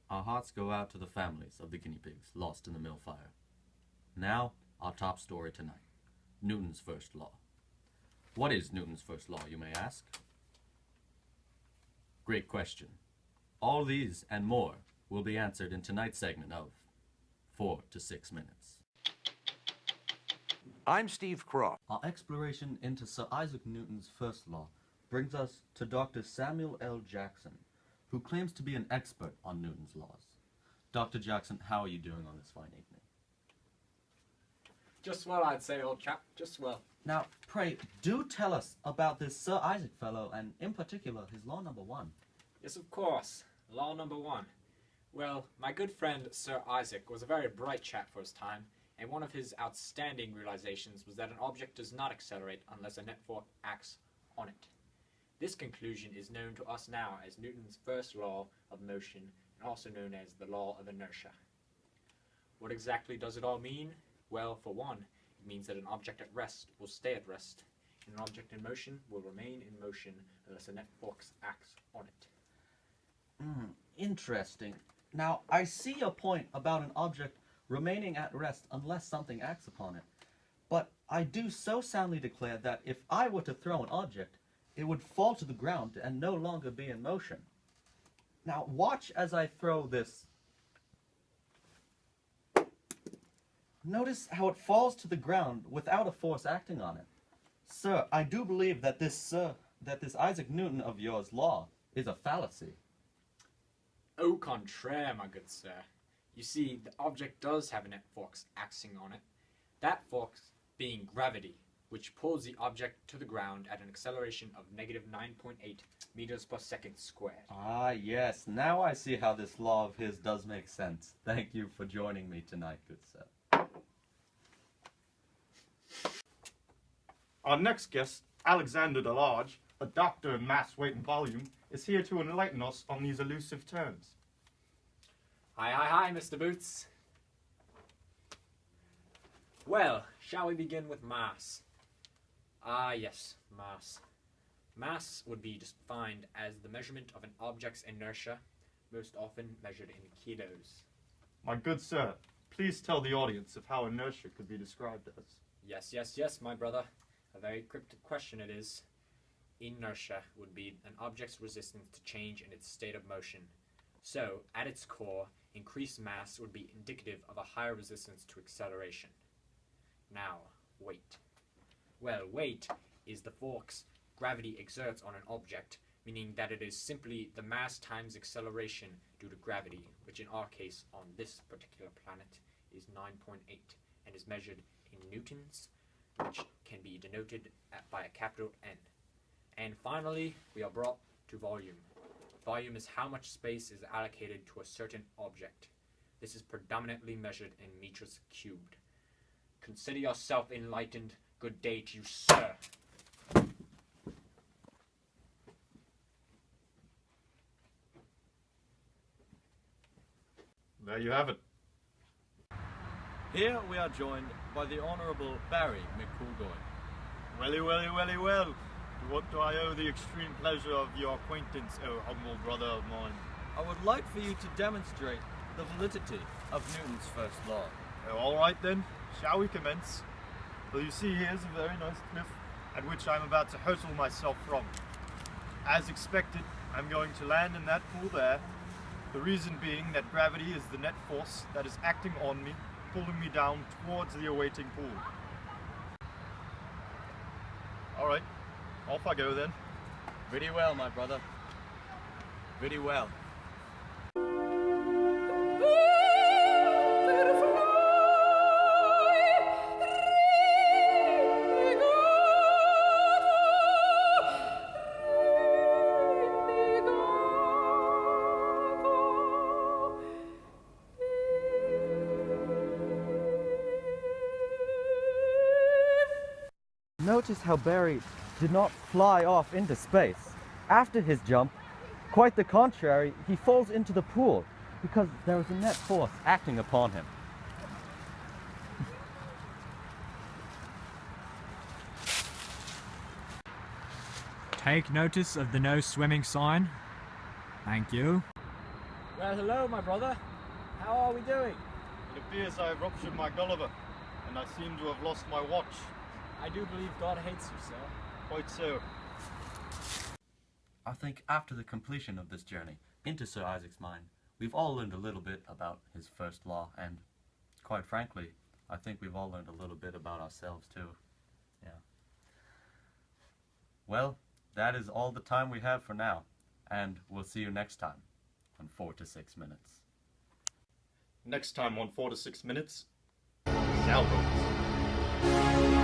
Our hearts go out to the families of the guinea pigs lost in the mill fire. Now, our top story tonight, Newton's first law. What is Newton's first law, you may ask? Great question. All these and more will be answered in tonight's segment of 4 to 6 minutes. I'm Steve Croft. Our exploration into Sir Isaac Newton's first law brings us to Dr. Samuel L. Jackson, who claims to be an expert on Newton's laws. Dr. Jackson, how are you doing on this fine evening? Just well, I'd say, old chap, just well. Now, pray, do tell us about this Sir Isaac fellow, and in particular, his law number 1. Yes, of course. Law number 1. Well, my good friend Sir Isaac was a very bright chap for his time, and one of his outstanding realizations was that an object does not accelerate unless a net force acts on it. This conclusion is known to us now as Newton's first law of motion, and also known as the law of inertia. What exactly does it all mean? Well, for one, it means that an object at rest will stay at rest, and an object in motion will remain in motion unless a net force acts on it. Interesting. Now, I see your point about an object remaining at rest unless something acts upon it. But I do so soundly declare that if I were to throw an object, it would fall to the ground and no longer be in motion. Now, watch as I throw this. Notice how it falls to the ground without a force acting on it. Sir, I do believe that this Isaac Newton of yours law is a fallacy. Au contraire, my good sir. You see, the object does have a net force acting on it. That force being gravity, which pulls the object to the ground at an acceleration of negative 9.8 meters per second squared. Ah, yes. Now I see how this law of his does make sense. Thank you for joining me tonight, good sir. Our next guest, Alexander Delarge, a doctor in mass, weight, and volume, is here to enlighten us on these elusive terms. Hi, Mr. Boots. Well, shall we begin with mass? Ah, yes, mass. Mass would be defined as the measurement of an object's inertia, most often measured in kilos. My good sir, please tell the audience of how inertia could be described as. Yes, my brother. A very cryptic question it is. Inertia would be an object's resistance to change in its state of motion. So, at its core, increased mass would be indicative of a higher resistance to acceleration. Now, weight. Well, weight is the force gravity exerts on an object, meaning that it is simply the mass times acceleration due to gravity, which in our case on this particular planet is 9.8 and is measured in newtons, which can be denoted by a capital N. And finally, we are brought to volume. Volume is how much space is allocated to a certain object. This is predominantly measured in meters cubed. Consider yourself enlightened. Good day to you, sir. There you have it. Here we are joined by the Honourable Barry McCoolgoy. Well. To what do I owe the extreme pleasure of your acquaintance, O humble brother of mine? I would like for you to demonstrate the validity of Newton's first law. Oh, all right then, shall we commence? Well, you see, here's a very nice cliff at which I'm about to hurtle myself from. As expected, I'm going to land in that pool there, the reason being that gravity is the net force that is acting on me, pulling me down towards the awaiting pool. All right. Off I go then. Very well, my brother. Very well. Notice how Barry did not fly off into space. After his jump, quite the contrary, he falls into the pool because there was a net force acting upon him. Take notice of the no swimming sign. Thank you. Well, hello, my brother. How are we doing? It appears I have ruptured my Gulliver, and I seem to have lost my watch. I do believe God hates you, sir. Quite so. I think after the completion of this journey into Sir Isaac's mind, we've all learned a little bit about his first law, and quite frankly, I think we've all learned a little bit about ourselves too. Yeah. Well, that is all the time we have for now, and we'll see you next time on 4 to 6 minutes. Next time on 4 to 6 minutes, sailboats.